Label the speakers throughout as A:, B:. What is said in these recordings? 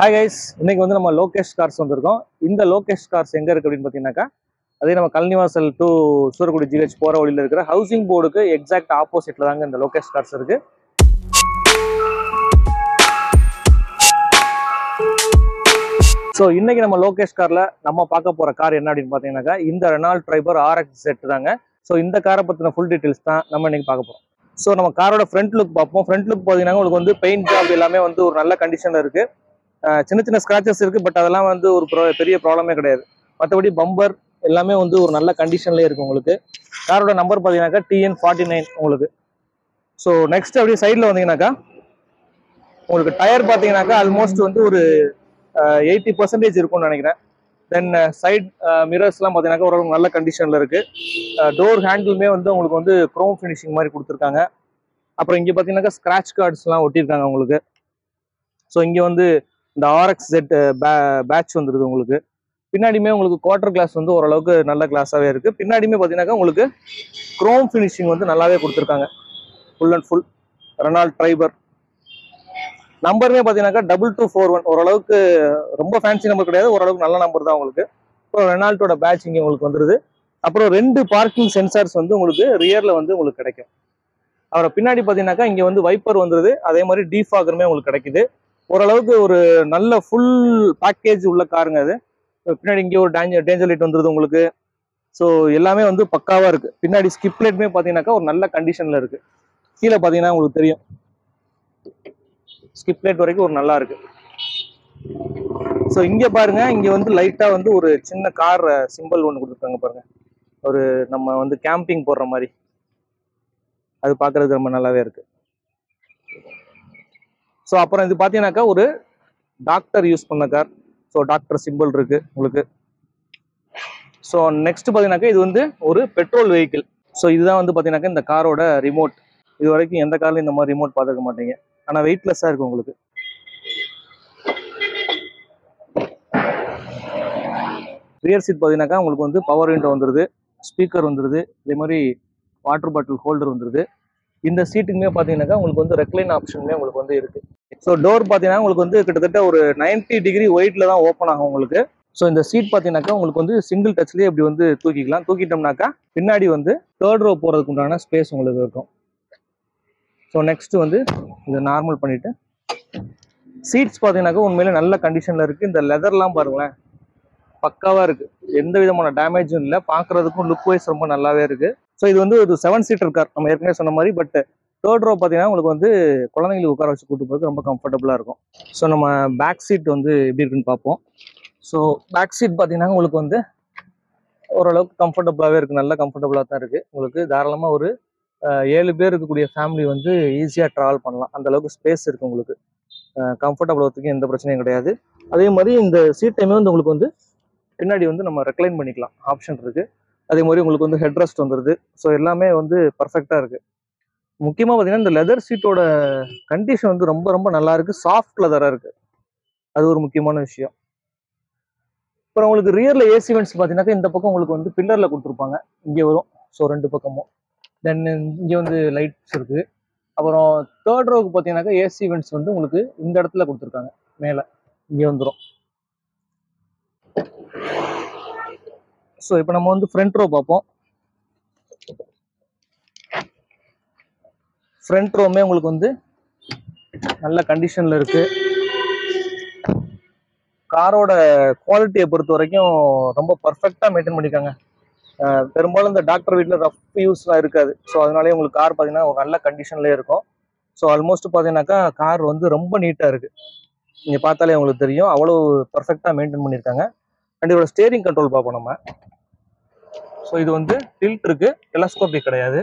A: Hi guys, இன்னைக்கு வந்து நம்ம லோகேஷ் கார்ஸ் வந்திருக்கோம். இந்த லோகேஷ் கார்ஸ் எங்க இருக்கு அப்படின்னு பார்த்தீங்கன்னாக்கா, அதே நம்ம கல்னிவாசல் டு சூரக்குடி ஜிஹெச் போற வழியில இருக்கிற ஹவுசிங் போர்டுக்கு எக்ஸாக்ட் ஆப்போசிட்ல தாங்க இந்த லோகேஷ் கார்ஸ் இருக்கு. ஸோ இன்னைக்கு நம்ம லோகேஷ் கார்ல நம்ம பார்க்க போற கார் என்ன அப்படின்னு பார்த்தீங்கன்னாக்கா, இந்த ரெனால்ட் ட்ரைபர் RX Z தாங்க. ஸோ இந்த காரை பத்தின ஃபுல் டீடைல்ஸ் தான் நம்ம இன்னைக்கு பார்க்க போறோம். ஸோ நம்ம காரோட ஃப்ரண்ட் லுக் பார்ப்போம். ஃப்ரண்ட் லுக் பார்த்தீங்கன்னா உங்களுக்கு வந்து பெயிண்ட் ஜாப் எல்லாமே வந்து ஒரு நல்ல கண்டிஷன்ல இருக்கு. சின்ன சின்ன ஸ்கிராச்சஸ் இருக்கு, பட் அதெல்லாம் வந்து ஒரு பெரிய ப்ராப்ளமே கிடையாது. மற்றபடி பம்பர் எல்லாமே வந்து ஒரு நல்ல கண்டிஷன்லேயே இருக்கு உங்களுக்கு. காரோட நம்பர் பார்த்தீங்கன்னாக்கா TN49 உங்களுக்கு. ஸோ நெக்ஸ்ட் அப்படியே சைடில் வந்தீங்கன்னாக்கா உங்களுக்கு டயர் பார்த்தீங்கன்னாக்கா ஆல்மோஸ்ட் வந்து ஒரு 80% இருக்கும்னு நினைக்கிறேன். தென் சைட் மிரர்ஸ்லாம் பார்த்தீங்கன்னாக்கா ஒரு நல்ல கண்டிஷனில் இருக்கு. டோர் ஹேண்டிலுமே வந்து உங்களுக்கு வந்து குரோம் ஃபினிஷிங் மாதிரி கொடுத்துருக்காங்க. அப்புறம் இங்கே பார்த்தீங்கன்னாக்கா ஸ்க்ராட்ச் கார்ட்ஸ்லாம் ஒட்டியிருக்காங்க உங்களுக்கு. ஸோ இங்கே வந்து இந்த RX Z பேட்ச் வந்துடுது உங்களுக்கு. பின்னாடியுமே உங்களுக்கு குவார்டர் கிளாஸ் வந்து ஓரளவுக்கு நல்ல கிளாஸாகவே இருக்குது. பின்னாடியுமே பார்த்தீங்கன்னாக்கா உங்களுக்கு குரோம் ஃபினிஷிங் வந்து நல்லாவே கொடுத்துருக்காங்க. Full and full Renault Triber. நம்பருமே பார்த்தீங்கன்னாக்கா 2241, ஓரளவுக்கு ரொம்ப ஃபேன்சி நம்பர் கிடையாது, ஓரளவுக்கு நல்ல நம்பர் தான் உங்களுக்கு. அப்புறம் ரெனால்ட்டோட பேட்ச் இங்கே உங்களுக்கு வந்துடுது. அப்புறம் 2 பார்க்கிங் சென்சார்ஸ் வந்து உங்களுக்கு ரியரில் வந்து உங்களுக்கு கிடைக்கும். அப்புறம் பின்னாடி பார்த்தீங்கன்னாக்கா இங்கே வந்து வைப்பர் வந்துடுது, அதே மாதிரி டீஃபாகருமே உங்களுக்கு கிடைக்குது. ஓரளவுக்கு ஒரு நல்ல ஃபுல் பேக்கேஜ் உள்ள காருங்க அது. பின்னாடி இங்கே ஒரு டேஞ்சர் லைட் வந்துடுது உங்களுக்கு. ஸோ எல்லாமே வந்து பக்காவாக இருக்குது. பின்னாடி ஸ்கிப் லைட்டுமே பார்த்தீங்கன்னாக்கா ஒரு நல்ல கண்டிஷனில் இருக்குது. கீழே பார்த்தீங்கன்னா உங்களுக்கு தெரியும், ஸ்கிப் லைட் வரைக்கும் ஒரு நல்லா இருக்கு. ஸோ இங்கே பாருங்க, இங்கே வந்து லைட்டாக வந்து ஒரு சின்ன கார் சிம்பிள் ஒன்று கொடுத்துருக்காங்க பாருங்க, ஒரு நம்ம வந்து கேம்பிங் போடுற மாதிரி. அது பார்க்கறதுக்கு ரொம்ப நல்லாவே இருக்கு. ஸோ அப்புறம் இது பார்த்தீங்கன்னாக்கா ஒரு டாக்டர் யூஸ் பண்ண கார். ஸோ டாக்டர் சிம்பிள் இருக்கு உங்களுக்கு. ஸோ நெக்ஸ்ட் பார்த்தீங்கன்னாக்கா இது வந்து ஒரு பெட்ரோல் வெஹிக்கிள். ஸோ இதுதான் வந்து பார்த்தீங்கன்னாக்கா இந்த காரோட ரிமோட். இது வரைக்கும் எந்த கார்லையும் இந்த மாதிரி ரிமோட் பார்த்துக்க மாட்டீங்க, ஆனால் வெயிட்லெஸ்ஸாக இருக்கு உங்களுக்கு. ரியர் சீட் பார்த்தீங்கன்னாக்கா உங்களுக்கு வந்து பவர் விண்டோ வந்துடுது, ஸ்பீக்கர் வந்துடுது, இதே மாதிரி வாட்டர் பாட்டில் ஹோல்டர் வந்துடுது. இந்த சீட்டுக்குமே பார்த்தீங்கன்னாக்கா உங்களுக்கு வந்து ரெக்லைன் ஆப்ஷனுமே உங்களுக்கு வந்து இருக்கு. ஸோ டோர் பார்த்தீங்கன்னா உங்களுக்கு வந்து கிட்டத்தட்ட ஒரு 90 டிகிரி ஒயிட்ல தான் ஓப்பன் ஆகும் உங்களுக்கு. ஸோ இந்த சீட் பார்த்தீங்கன்னாக்கா உங்களுக்கு வந்து சிங்கிள் டச்லேயே இப்படி வந்து தூக்கிக்கலாம். தூக்கிட்டோம்னாக்கா பின்னாடி வந்து 3rd row போகிறதுக்கு உண்டான ஸ்பேஸ் உங்களுக்கு இருக்கும். ஸோ நெக்ஸ்ட் வந்து இதை நார்மல் பண்ணிட்டு சீட்ஸ் பார்த்தீங்கன்னாக்கா உண்மையிலே நல்ல கண்டிஷனில் இருக்குது. இந்த லெதர்லாம் பாருங்களேன், பக்காவாக இருக்குது, எந்த விதமான டேமேஜும் இல்லை. பார்க்குறதுக்கும் லுக் வைஸ் ரொம்ப நல்லாவே இருக்குது. ஸோ இது வந்து ஒரு 7 சீட்டர் கார் நம்ம ஏற்கனவே சொன்ன மாதிரி. பட் 3rd row பார்த்தீங்கன்னா உங்களுக்கு வந்து குழந்தைங்களுக்கு உட்கார வச்சு கூட்டு போகிறது ரொம்ப கம்ஃபர்டபுளாக இருக்கும். ஸோ நம்ம பேக் சீட் வந்து எப்படி இருக்குன்னு பார்ப்போம். ஸோ பேக் சீட் பார்த்தீங்கன்னா உங்களுக்கு வந்து ஓரளவுக்கு கம்ஃபர்டபுளாகவே இருக்குது, நல்ல கம்ஃபர்டபுளாக தான் இருக்குது உங்களுக்கு. தாராளமாக ஒரு 7 பேர் இருக்கக்கூடிய ஃபேமிலி வந்து ஈஸியாக ட்ராவல் பண்ணலாம், அந்தளவுக்கு ஸ்பேஸ் இருக்குது உங்களுக்கு. கம்ஃபர்டபுள் வரத்துக்கு எந்த பிரச்சனையும் கிடையாது. அதே மாதிரி இந்த சீட்டையுமே வந்து உங்களுக்கு வந்து பின்னாடி வந்து நம்ம ரெக்லைன் பண்ணிக்கலாம் ஆப்ஷன் இருக்குது. அதே மாதிரி உங்களுக்கு வந்து ஹெட் ரெஸ்ட் வந்துடுது. ஸோ எல்லாமே வந்து பர்ஃபெக்டாக இருக்குது. முக்கியமாக பார்த்தீங்கன்னா இந்த லெதர் சீட்டோட கண்டிஷன் வந்து ரொம்ப ரொம்ப நல்லா இருக்குது, சாஃப்ட் லெதராக இருக்குது. அது ஒரு முக்கியமான விஷயம். அப்புறம் உங்களுக்கு ரியரில் ஏசி வென்ட்ஸ் பார்த்தீங்கன்னாக்கா இந்த பக்கம் உங்களுக்கு வந்து பில்லரில் கொடுத்துருப்பாங்க, இங்கே வரும். ஸோ 2 பக்கமும். தென் இங்கே வந்து லைட்ஸ் இருக்குது. அப்புறம் 3rd rowக்கு பார்த்தீங்கன்னாக்கா ஏசி வென்ட்ஸ் வந்து உங்களுக்கு இந்த இடத்துல கொடுத்துருக்காங்க, மேலே இங்கே வந்துடும். ஸோ இப்போ நம்ம வந்து ஃப்ரண்ட் ரோ பார்ப்போம். ஃப்ரண்ட் ரோமே உங்களுக்கு வந்து நல்ல கண்டிஷனில் இருக்கு. காரோட குவாலிட்டியை பொறுத்த வரைக்கும் ரொம்ப பர்ஃபெக்டாக மெயின்டைன் பண்ணியிருக்காங்க. பெரும்பாலும் இந்த டாக்டர் வீட்டில் ரஃப் யூஸ்லாம் இருக்காது. ஸோ அதனாலே உங்களுக்கு கார் பார்த்தீங்கன்னா ஒரு நல்ல கண்டிஷன்லேயே இருக்கும். ஸோ ஆல்மோஸ்ட் பார்த்தீங்கன்னாக்கா கார் வந்து ரொம்ப நீட்டாக இருக்குது. நீங்கள் பார்த்தாலே உங்களுக்கு தெரியும், அவ்வளோ பர்ஃபெக்டாக மெயின்டைன் பண்ணியிருக்காங்க. அண்ட் இதோட ஸ்டேரிங் கண்ட்ரோல் பார்ப்போம் நம்ம. ஸோ இது வந்து டில்ட் இருக்கு, டெலஸ்கோபிக் கிடையாது.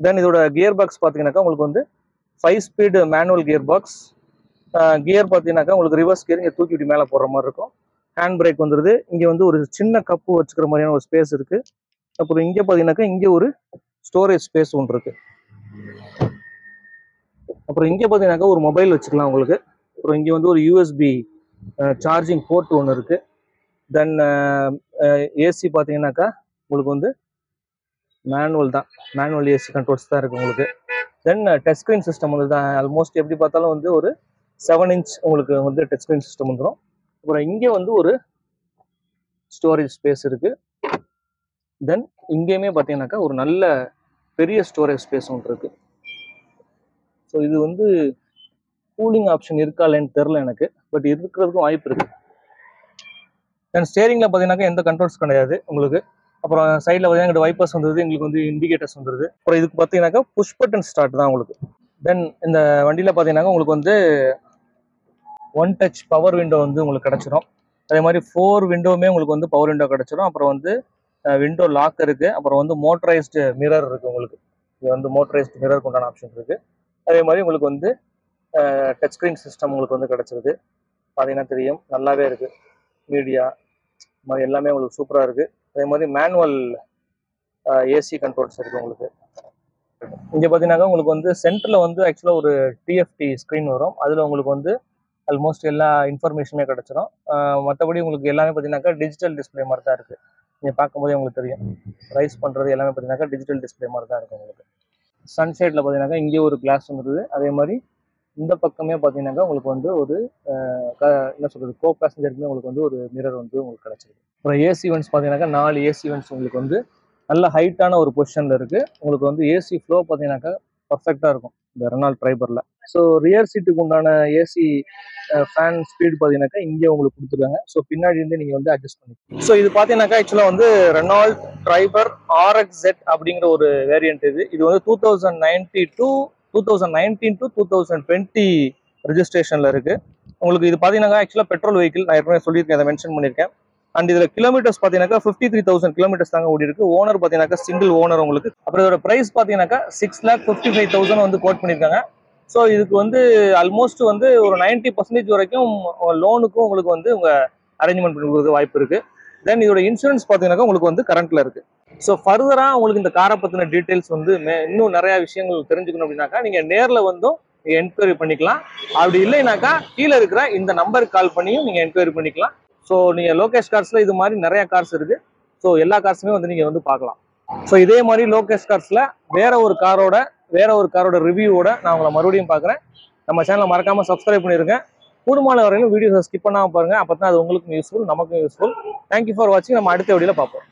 A: தென் இதோட கியர் பாக்ஸ் பார்த்தீங்கன்னாக்கா உங்களுக்கு வந்து 5 speed manual gear box. Gear பார்த்தீங்கன்னாக்கா உங்களுக்கு ரிவர்ஸ் கியர் இங்கே தூக்கி இப்படி மேலே போடுற மாதிரி இருக்கும். ஹேண்ட் பிரேக் வந்துடுது. இங்கே வந்து ஒரு சின்ன கப்பு வச்சுக்கிற மாதிரியான ஒரு ஸ்பேஸ் இருக்கு. அப்புறம் இங்கே பார்த்தீங்கன்னாக்கா இங்கே ஒரு ஸ்டோரேஜ் ஸ்பேஸ் ஒன்று இருக்கு. அப்புறம் இங்கே பார்த்தீங்கன்னாக்கா ஒரு மொபைல் வச்சுக்கலாம் உங்களுக்கு. அப்புறம் இங்கே வந்து ஒரு USB சார்ஜிங் போர்ட் ஒன்று இருக்கு. தென் ஏசி பார்த்தீங்கன்னாக்கா உங்களுக்கு வந்து மேனுவல் தான், மேனுவல் ஏசி கண்ட்ரோல்ஸ் தான் இருக்கு உங்களுக்கு. தென் டச் ஸ்க்ரீன் சிஸ்டம் வந்து தான் ஆல்மோஸ்ட் எப்படி பார்த்தாலும் வந்து ஒரு 7 இன்ச் உங்களுக்கு வந்து டச் ஸ்க்ரீன் சிஸ்டம் வந்துடும். அப்புறம் இங்கே வந்து ஒரு ஸ்டோரேஜ் ஸ்பேஸ் இருக்குது. தென் இங்கேயுமே பார்த்தீங்கன்னாக்கா ஒரு நல்ல பெரிய ஸ்டோரேஜ் ஸ்பேஸ் ஒன்று இருக்குது. ஸோ இது வந்து கூலிங் ஆப்ஷன் இருக்கா இல்லைன்னு தெரில எனக்கு, பட் இருக்கிறதுக்கும் வாய்ப்பு இருக்குது. தென் ஸ்டேரிங்கில் பார்த்தீங்கன்னாக்கா எந்த கண்ட்ரோல்ஸ் கிடையாது உங்களுக்கு. அப்புறம் சைடில் பார்த்தீங்கன்னா வைப்பர்ஸ் வந்துருது, எங்களுக்கு வந்து இண்டிகேட்டர்ஸ் வந்துருது. அப்புறம் இதுக்கு பார்த்தீங்கன்னாக்கா புஷ் பட்டன் ஸ்டார்ட் தான் உங்களுக்கு. தென் இந்த வண்டியில் பார்த்தீங்கன்னாக்கா உங்களுக்கு வந்து 1 டச் பவர் விண்டோ வந்து உங்களுக்கு கிடச்சிரும். அதே மாதிரி 4 விண்டோவுமே உங்களுக்கு வந்து பவர் விண்டோ கிடச்சிரும். அப்புறம் வந்து விண்டோ லாக் இருக்குது. அப்புறம் வந்து மோட்டரைஸ்டு மிரர் இருக்குது உங்களுக்கு. இது வந்து மோட்டரைஸ்டு மிரருக்கு உண்டான ஆப்ஷன் இருக்குது. அதே மாதிரி உங்களுக்கு வந்து டச் ஸ்க்ரீன் சிஸ்டம் உங்களுக்கு வந்து கிடச்சிருக்கு. பார்த்தீங்கன்னா தெரியும், நல்லாவே இருக்குது. மீடியா மாதிரி எல்லாமே உங்களுக்கு சூப்பராக இருக்குது. அதே மாதிரி மேனுவல் ஏசி கண்ட்ரோல்ஸ் இருக்குது உங்களுக்கு. இங்கே பார்த்தீங்கன்னாக்கா உங்களுக்கு வந்து சென்டரில் வந்து ஆக்சுவலாக ஒரு டிஎஃப்டி ஸ்க்ரீன் வரும். அதில் உங்களுக்கு வந்து ஆல்மோஸ்ட் எல்லா இன்ஃபர்மேஷனுமே கிடச்சிரும். மற்றபடி உங்களுக்கு எல்லாமே பார்த்தீங்கன்னாக்கா டிஜிட்டல் டிஸ்பிளே மாதிரி தான் இருக்குது. நீங்கள் பார்க்கும்போதே உங்களுக்கு தெரியும், ரைஸ் பண்ணுறது எல்லாமே பார்த்தீங்கன்னாக்கா டிஜிட்டல் டிஸ்பிளே மாதிரி தான் இருக்கும் உங்களுக்கு. சன்சைடில் பார்த்தீங்கன்னாக்கா இங்கே ஒரு கிளாஸ் வந்துருது. அதே மாதிரி இந்த பக்கமே பார்த்தீங்கன்னாக்கா உங்களுக்கு வந்து ஒரு என்ன சொல்கிறது, கோ பேசஞ்சருக்குமே உங்களுக்கு வந்து ஒரு மிரர் வந்து உங்களுக்கு கிடச்சிருக்கு. அப்புறம் ஏசி வென்ட்ஸ் பார்த்தீங்கன்னாக்கா 4 ஏசி வென்ட்ஸ் உங்களுக்கு வந்து நல்ல ஹைட்டான ஒரு பொசிஷனில் இருக்குது. உங்களுக்கு வந்து ஏசி ஃப்ளோ பார்த்தீங்கன்னாக்கா பர்ஃபெக்டாக இருக்கும் இந்த ரெனால்ட் ட்ரைபரில். ஸோ ரியர் சீட்டுக்கு உண்டான ஏசி ஃபேன் ஸ்பீடு பார்த்தீங்கன்னாக்கா இங்கே உங்களுக்கு கொடுத்துருக்காங்க. ஸோ பின்னாடி இருந்து நீங்கள் வந்து அட்ஜஸ்ட் பண்ணிக்கலாம். ஸோ இது பார்த்தீங்கன்னாக்கா ஆக்சுவலாக வந்து ரெனால்ட் ட்ரைபர் RXZ அப்படிங்கிற ஒரு வேரியன்ட். இது வந்து 2019 to 2020 ரெஜிஸ்ட்ரேஷனில் இருக்குது உங்களுக்கு. இது பார்த்தீங்கன்னா ஆக்சுவலாக பெட்ரோல் வெஹிக்கிள், நான் ஏற்கனவே சொல்லியிருக்கேன், அதை மென்ஷன் பண்ணியிருக்கேன். அண்ட் இதில் கிலோமீட்டர்ஸ் பார்த்தீங்கன்னாக்கா 53,000 கிலோமீட்டர்ஸ் தாங்க ஓடி இருக்கு. ஓனர் பார்த்தீங்கன்னாக்கா சிங்கிள் ஓனர் உங்களுக்கு. அப்புறம் இதோட ப்ரைஸ் பார்த்தீங்கன்னாக்கா 6,55,000 வந்து கோட் பண்ணியிருக்காங்க. ஸோ இதுக்கு வந்து ஆல்மோஸ்ட் வந்து ஒரு 90% வரைக்கும் லோனுக்கும் உங்களுக்கு வந்து உங்கள் அரேஞ்ச்மெண்ட் பண்ணுறதுக்கு வாய்ப்பு இருக்குது. தென் இதோட இன்சூரன்ஸ் பார்த்தீங்கன்னாக்கா உங்களுக்கு வந்து கரண்ட்டில் இருக்குது. ஸோ ஃபர்தராக உங்களுக்கு இந்த காரை பற்றின டீட்டெயில்ஸ் வந்து இன்னும் நிறையா விஷயங்கள் தெரிஞ்சுக்கணும் அப்படின்னாக்கா நீங்கள் நேரில் வந்தும் என்கொயரி பண்ணிக்கலாம். அப்படி இல்லைனாக்கா கீழே இருக்கிற இந்த நம்பருக்கு கால் பண்ணியும் நீங்கள் என்கொயரி பண்ணிக்கலாம். ஸோ நீங்கள் லோகேஷ் கார்ஸில் இது மாதிரி நிறையா கார்ஸ் இருக்குது. ஸோ எல்லா கார்ஸுமே வந்து நீங்கள் வந்து பார்க்கலாம். ஸோ இதே மாதிரி லோகேஷ் கார்ஸில் வேற ஒரு காரோட ரிவ்யூவோட நான் உங்களை மறுபடியும் பார்க்குறேன். நம்ம சேனலை மறக்காமல் சப்ஸ்கிரைப் பண்ணிடுங்க. கூடுமான வரையிலும் வீடியோஸை ஸ்கிப் பண்ணாமல் பாருங்கள். அப்போ தான் அது உங்களுக்கும் யூஸ்ஃபுல், நமக்கும் யூஸ்ஃபுல். தேங்க்யூ ஃபார் வாட்சிங். நம்ம அடுத்த வீடியோவில் பார்ப்போம்.